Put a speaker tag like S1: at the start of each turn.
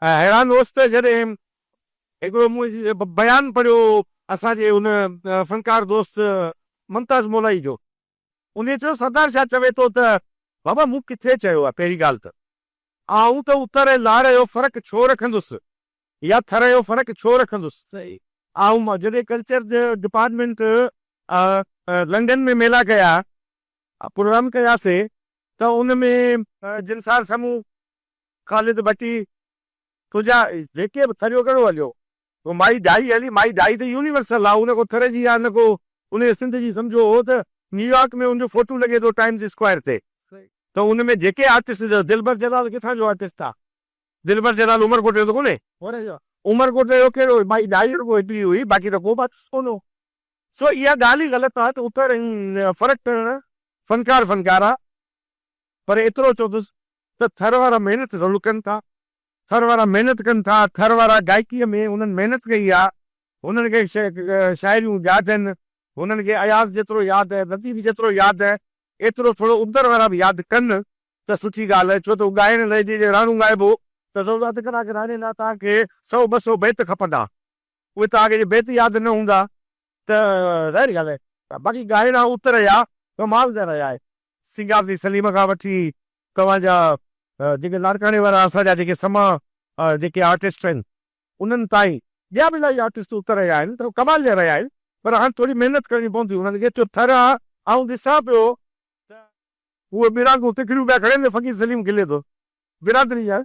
S1: हैरान होसि त जॾहिं हिकिड़ो बयानु पढ़ियो असांजे हुन फ़नकार दोस्त मुमताज़ मोलाई जो। उन चयो सरदार छा चवे थो त बाबा मूं किथे चयो आहे पहिरीं ॻाल्हि त आऊं त उतर ऐं लाड़ जो फ़र्क़ु छो रखंदुसि या थर जो फ़र्क़ु छो रखंदुसि। सही। ऐं मां जॾहिं कल्चर जो डिपार्टमेंट लंडन में मेला कया प्रोग्राम कयासीं त उन में जिनसार समूह ख़ालिद भट्टी तुंहिंजा जेके बि थरियो कहिड़ो हलियो वो माई डाई हली। माई डाई त यूनिवर्सल आहे, उन को थर जी आहे न को उन सिंध जी। सम्झो हो त न्यूयॉर्क में उनजो फोटो लॻे थो टाइम्स स्क्वायर ते। त उन में जेके आर्टिस्ट दिलबर जलाल किथां जो आर्टिस्ट आहे? दिलबर जलाल उमरकोट जो त कोन्हे। उमरकोट जो कहिड़ो माई डाई रुगो हिकिड़ी हुई, बाक़ी त को बि आर्टिस्ट कोन हो। सो इहा ॻाल्हि ई ग़लति आहे त उतर ऐं फ़र्क़ु करणु फ़नकार आहे। पर एतिरो चवंदुसि त थर वारा महिनत ज़रूरु कनि था, थर वारा महिनत कनि था, थर वारा गायकीअ में हुननि महिनत कई आहे, हुननि खे शाइरियूं यादि आहिनि, हुननि खे अयाज़ जेतिरो यादि आहे, लतीफ़ जेतिरो यादि आहे, एतिरो थोरो उदर वारा बि यादि कनि त सुठी ॻाल्हि आहे। छो त ॻाइण लाइ जे राणू ॻाइबो त ज़रूरत कलाक राणे लाइ तव्हांखे 100-200 बैत खपंदा। उहे तव्हांखे जे बैत यादि न हूंदा त ज़ाहिर ॻाल्हि आहे। बाक़ी ॻाइण उतर जा कमाल जा रहिया आहे। सिंगार सलीम खां वठी तव्हांजा जेके लाड़काणे वारा असांजा जेके समा जेके आर्टिस्ट आहिनि उन्हनि ताईं ॿिया बि इलाही आर्टिस्ट उतर जा आहिनि त कमाल जा रहिया आहिनि। पर हाणे थोरी महिनत करणी पवंदी हुननि खे। थर आहे ऐं ॾिसां पियो त उहे बिराकूं तिकड़ियूं पिया खणनि फ़कीर सलीम खिले थो बिरादरी आहे।